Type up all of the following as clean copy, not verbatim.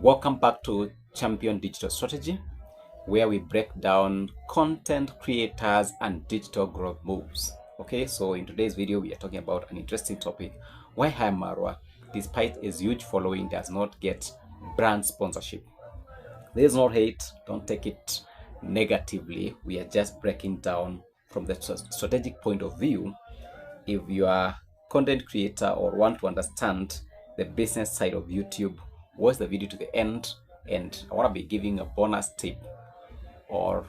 Welcome back to Champion Digital Strategy, where we break down content creators and digital growth moves. Okay, so in today's video, we are talking about an interesting topic: why Marwa, despite his huge following, does not get brand sponsorship. There is no hate, don't take it negatively. We are just breaking down from the strategic point of view. If you are a content creator or want to understand the business side of YouTube, watch the video to the end, and I want to be giving a bonus tip or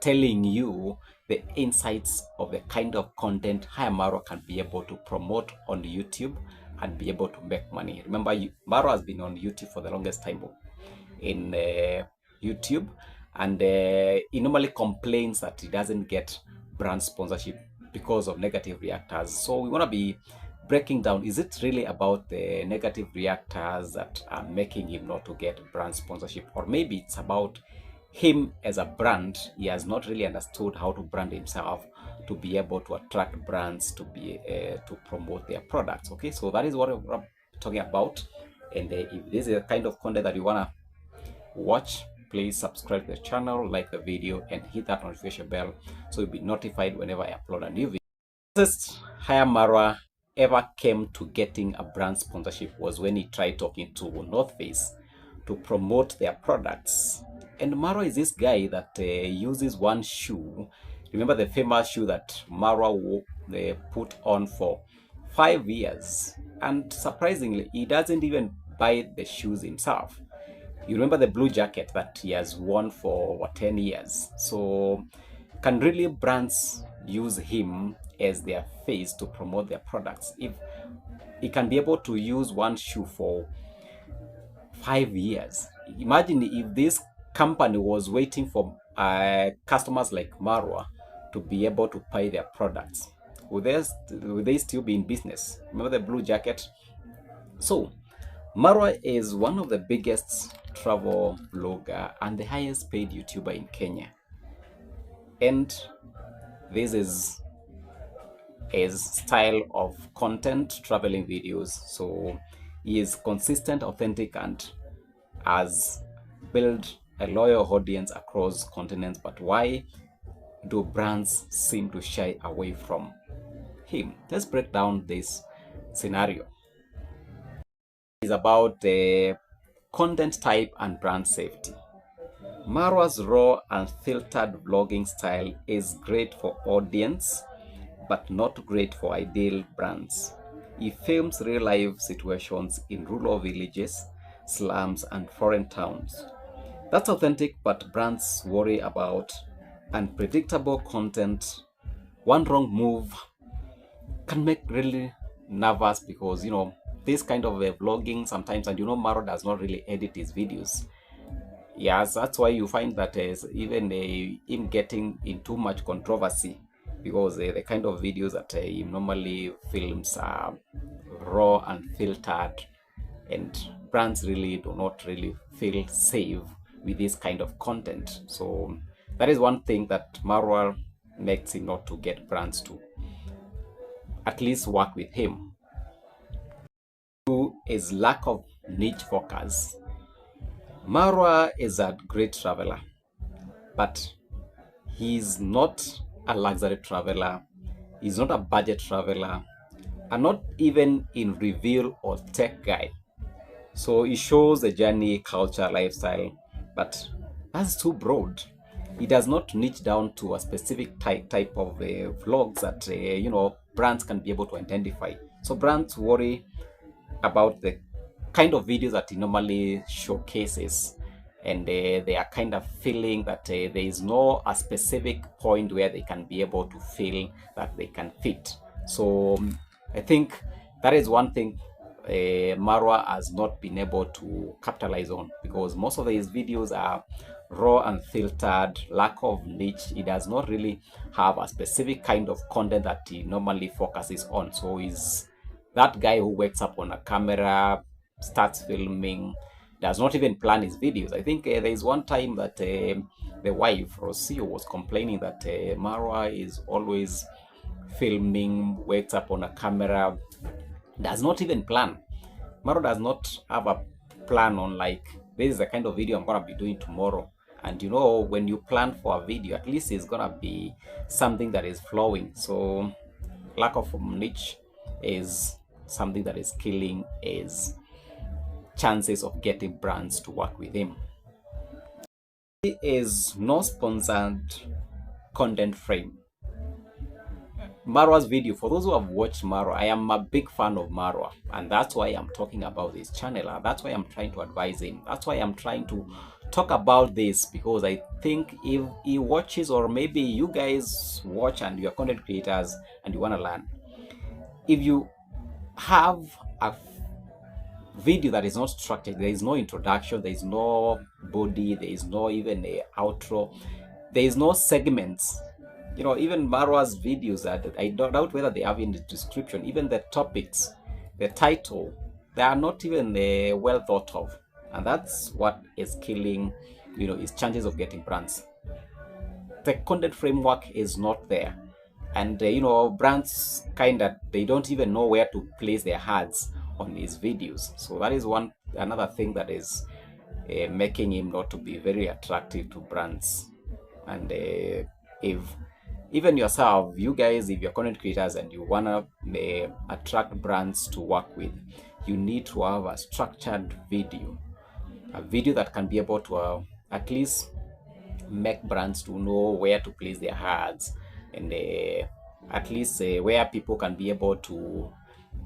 telling you the insights of the kind of content Marwa can be able to promote on YouTube and be able to make money. Remember, Marwa has been on YouTube for the longest time in YouTube, and he normally complains that he doesn't get brand sponsorship because of negative reactors. So we want to be breaking down, is it really about the negative reactors that are making him not to get brand sponsorship, or maybe it's about him as a brand. He has not really understood how to brand himself to be able to attract brands to be to promote their products. Okay, so that is what we're talking about. And if this is the kind of content that you want to watch, please subscribe to the channel, like the video, and hit that notification bell so you'll be notified whenever I upload a new video. Closest Marwa ever came to getting a brand sponsorship was when he tried talking to North Face to promote their products. And Marwa is this guy that uses one shoe. Remember the famous shoe that Marwa they put on for 5 years, and surprisingly he doesn't even buy the shoes himself. You remember the blue jacket that he has worn for what, 10 years. So can really brands use him as their face to promote their products? If he can be able to use one shoe for 5 years, imagine if this company was waiting for customers like Marwa to be able to buy their products. Would they still be in business? Remember the blue jacket? So Marwa is one of the biggest travel blogger and the highest paid YouTuber in Kenya. And this is his style of content, traveling videos. So he is consistent, authentic, and has built a loyal audience across continents. But why do brands seem to shy away from him? Let's break down this scenario. It's about the content type and brand safety. Marwa's raw and filtered vlogging style is great for audience, but not great for ideal brands. He films real-life situations in rural villages, slums, and foreign towns. That's authentic, but brands worry about unpredictable content. One wrong move can make really nervous, because this kind of vlogging sometimes, and Marwa does not really edit his videos. Yes, that's why you find that even him getting in too much controversy, because the kind of videos that he normally films are raw and filtered, and brands really do not really feel safe with this kind of content. So that is one thing that Marwa makes him not to get brands to at least work with him. Two is lack of niche focus. Marwa is a great traveler, but he's not a luxury traveler, he's not a budget traveler, and not even in reveal or tech guy. So he shows the journey, culture, lifestyle, but that's too broad. He does not niche down to a specific type of vlogs that brands can be able to identify. So brands worry about the kind of videos that he normally showcases, and they are kind of feeling that there is no a specific point where they can be able to feel that they can fit. So I think that is one thing Marwa has not been able to capitalize on, because most of his videos are raw and filtered, lack of niche. He does not really have a specific kind of content that he normally focuses on. So he's that guy who wakes up on a camera, starts filming, does not even plan his videos. I think there is one time that the wife, Rocio, was complaining that Marwa is always filming, wakes up on a camera, does not even plan. Marwa does not have a plan on, like, this is the kind of video I'm gonna be doing tomorrow. And you know, when you plan for a video, at least it's gonna be something that is flowing. So lack of niche is something that is killing his chances of getting brands to work with him. He is no sponsored content frame. Marwa's video, for those who have watched Marwa, I am a big fan of Marwa, and that's why I'm talking about this channel, and that's why I'm trying to advise him. That's why I'm trying to talk about this, because I think if he watches, or maybe you guys watch and you're content creators and you want to learn, if you have a video that is not structured, there is no introduction, there is no body, there is no even a outro, there is no segments. You know, even Marwa's videos, that I don't doubt whether they have in the description, even the topics, the title, they are not even well thought of, and that's what is killing, you know, his chances of getting brands. The content framework is not there, and you know, brands kind of, they don't even know where to place their ads on his videos. So that is another thing that is making him not to be very attractive to brands. And if even yourself, you guys, if you're content creators and you wanna attract brands to work with, you need to have a structured video, a video that can be able to at least make brands to know where to place their ads, and at least where people can be able to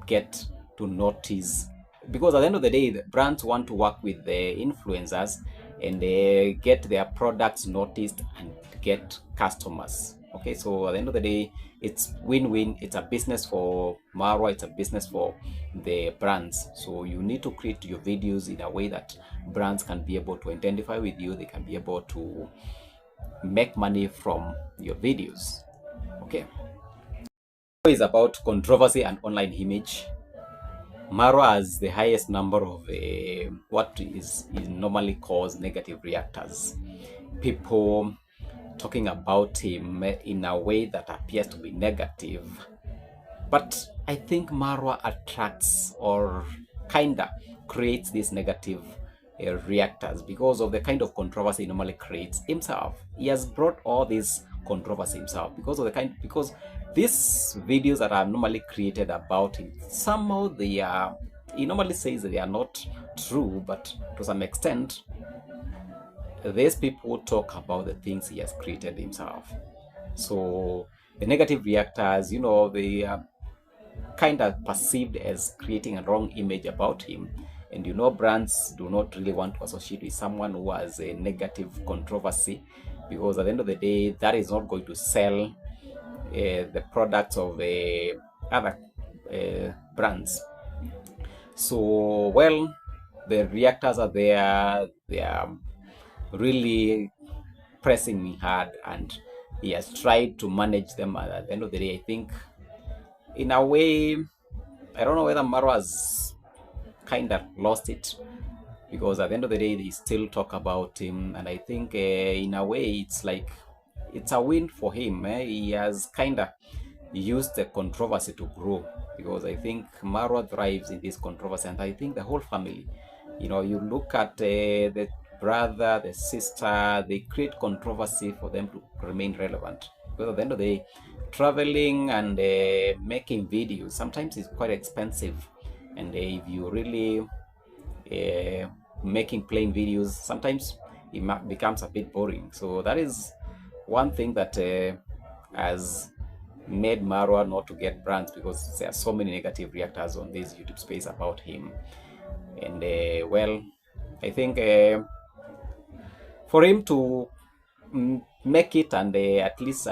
get to notice. Because at the end of the day, the brands want to work with the influencers and they get their products noticed and get customers. Okay, so at the end of the day, it's win-win. It's a business for Marwa, it's a business for the brands. So you need to create your videos in a way that brands can be able to identify with you, they can be able to make money from your videos. Okay, is about controversy and online image. Marwa has the highest number of what is normally called negative reactors. People talking about him in a way that appears to be negative. But I think Marwa attracts, or kinda creates, these negative reactors because of the kind of controversy he normally creates himself. He has brought all this controversy himself because of because these videos that are normally created about him, somehow they are, he normally says that they are not true, but to some extent these people talk about the things he has created himself. So the negative reactors, you know, they are kind of perceived as creating a wrong image about him. And you know, brands do not really want to associate with someone who has a negative controversy, because at the end of the day, that is not going to sell the products of other brands. So, well, the reactors are there, they are really pressing me hard, and he has tried to manage them. At the end of the day, I think in a way, I don't know whether Marwa has kind of lost it, because at the end of the day they still talk about him, and I think in a way it's like it's a win for him. He has kind of used the controversy to grow, because I think Marwa thrives in this controversy, and I think the whole family, you know, you look at the brother, the sister, they create controversy for them to remain relevant, because at the end of the day, traveling and making videos sometimes is quite expensive, and if you really making plain videos, sometimes it becomes a bit boring. So that is one thing that has made Marwa not to get brands, because there are so many negative reactors on this YouTube space about him. And well, I think for him to make it, and at least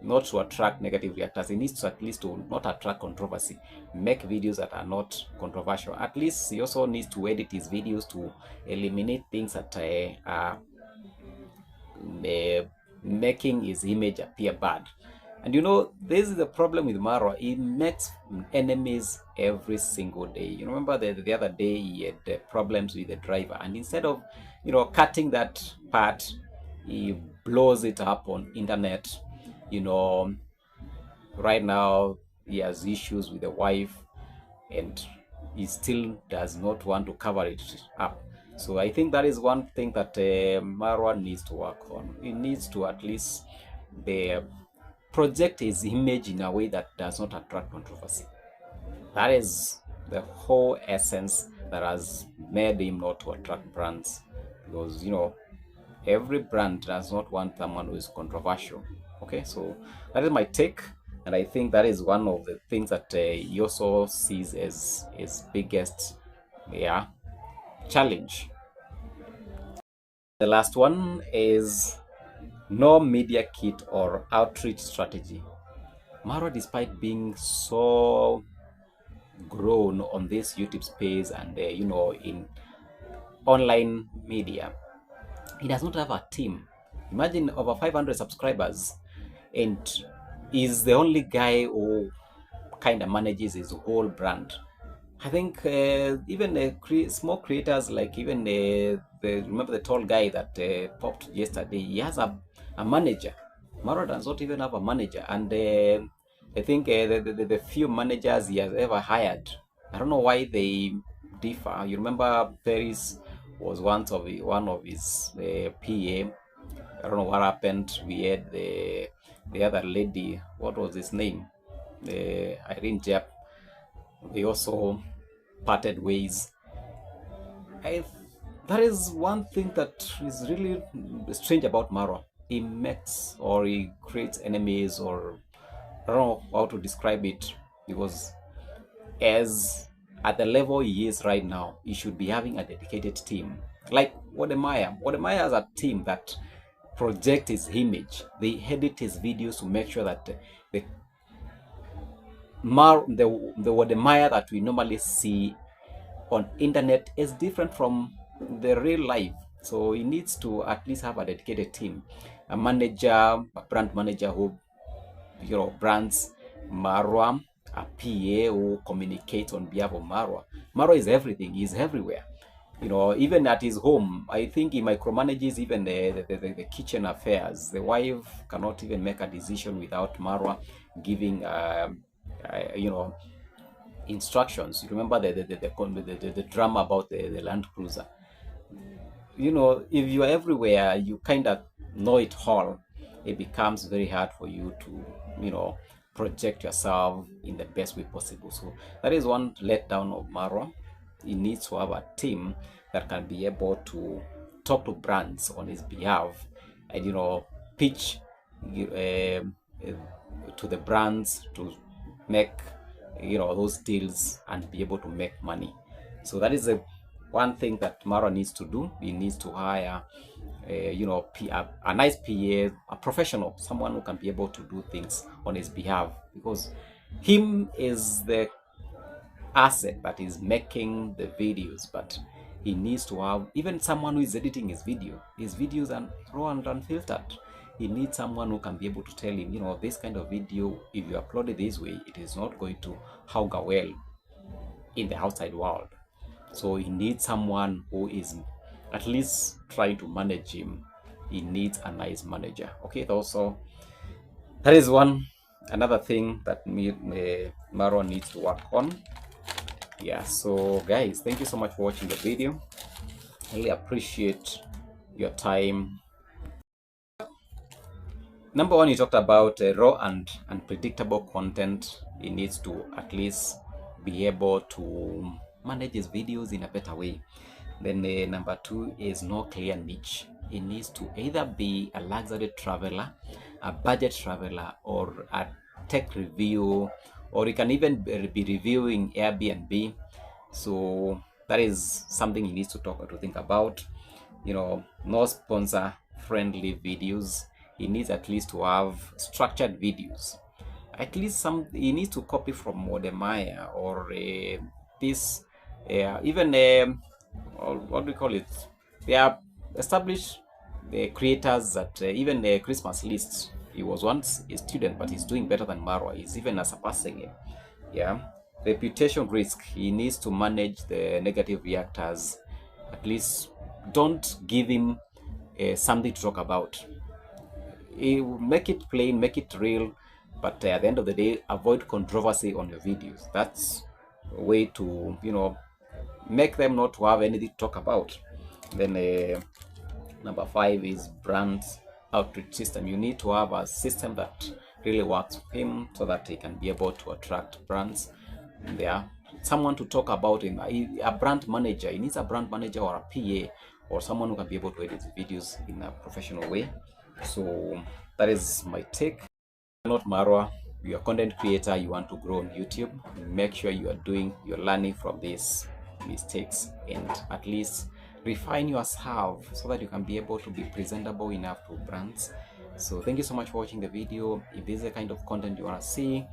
not to attract negative reactors, he needs to at least to not attract controversy, make videos that are not controversial. At least he also needs to edit his videos to eliminate things that are making his image appear bad. And you know, this is the problem with Marwa. He makes enemies every single day. You remember the other day he had problems with the driver, and instead of, you know, cutting that part, he blows it up on internet. You know, right now he has issues with the wife, and he still does not want to cover it up. So I think that is one thing that Marwa needs to work on. He needs to at least project his image in a way that does not attract controversy. That is the whole essence that has made him not to attract brands, because every brand does not want someone who is controversial. Okay, so that is my take, and I think that is one of the things that he also sees as his biggest, yeah, challenge. The last one is no media kit or outreach strategy. Marwa, despite being so grown on this YouTube space and in online media, he does not have a team. Imagine over 500 subscribers, and is the only guy who kind of manages his whole brand. I think even small creators, like even remember the tall guy that popped yesterday, he has a manager. Maro does not even have a manager, and I think the few managers he has ever hired, I don't know why they differ. You remember Paris was one of his PA. I don't know what happened. We had the other lady. What was his name? Irene Jep. They also parted ways. I, that is one thing that is really strange about Marwa. He makes or he creates enemies, or I don't know how to describe it, because as at the level he is right now, he should be having a dedicated team. Like Wodemaya. Wodemaya has a team that project his image. They edit his videos to make sure that the the Wodemaya that we normally see on internet is different from the real life. So he needs to at least have a dedicated team, a manager, a brand manager who brands Marwa, a PA who communicates on behalf of Marwa. Marwa is everything. He's everywhere. Even at his home, I think he micromanages even the kitchen affairs. The wife cannot even make a decision without Marwa giving instructions. You remember the drama about the Land Cruiser. If you're everywhere, you kind of know it all. It becomes very hard for you to project yourself in the best way possible. So that is one letdown of Marwa. He needs to have a team that can be able to talk to brands on his behalf and pitch to the brands to make those deals and be able to make money. So that is the one thing that Marwa needs to do. He needs to hire a nice PA, a professional, someone who can be able to do things on his behalf, because him is the asset that is making the videos, but he needs to have even someone who is editing his videos are raw and unfiltered. He needs someone who can be able to tell him, this kind of video, if you upload it this way, it is not going to augur well in the outside world. So he needs someone who is at least trying to manage him. He needs a nice manager. Okay, also that is another thing that Marwa needs to work on. Yeah, so guys, thank you so much for watching the video. I really appreciate your time. Number one, you talked about raw and unpredictable content. He needs to at least be able to manage his videos in a better way. Then number two is no clear niche. He needs to either be a luxury traveler, a budget traveler, or a tech review, or he can even be reviewing Airbnb. So that is something he needs to think about. No sponsor friendly videos. He needs at least to have structured videos. At least he needs to copy from Wodemaya or this even what do we call it? They are established creators that even the Christmas lists. He was once a student, but he's doing better than Marwa. He's even surpassing him. Yeah. Reputation risk. He needs to manage the negative reactors. At least don't give him something to talk about. Make it plain, make it real, but at the end of the day, avoid controversy on your videos. That's way to, make them not to have anything to talk about. Then number 5 is brands outreach system. You need to have a system that really works for him so that he can be able to attract brands. There, someone to talk about him, a brand manager. He needs a brand manager or a PA or someone who can be able to edit videos in a professional way. So that is my take. Not Marwa, you're a content creator, you want to grow on YouTube, make sure you're learning from these mistakes and at least refine yourself so that you can be able to be presentable enough to brands. So thank you so much for watching the video. If this is the kind of content you want to see,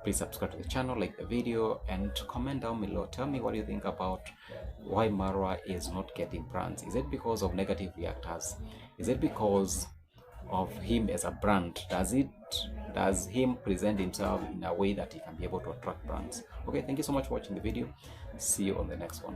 please subscribe to the channel, like the video, and comment down below. Tell me what you think about why Marwa is not getting brands. Is it because of negative reactors? Is it because of him as a brand? Does him present himself in a way that he can be able to attract brands? Okay, thank you so much for watching the video. See you on the next one.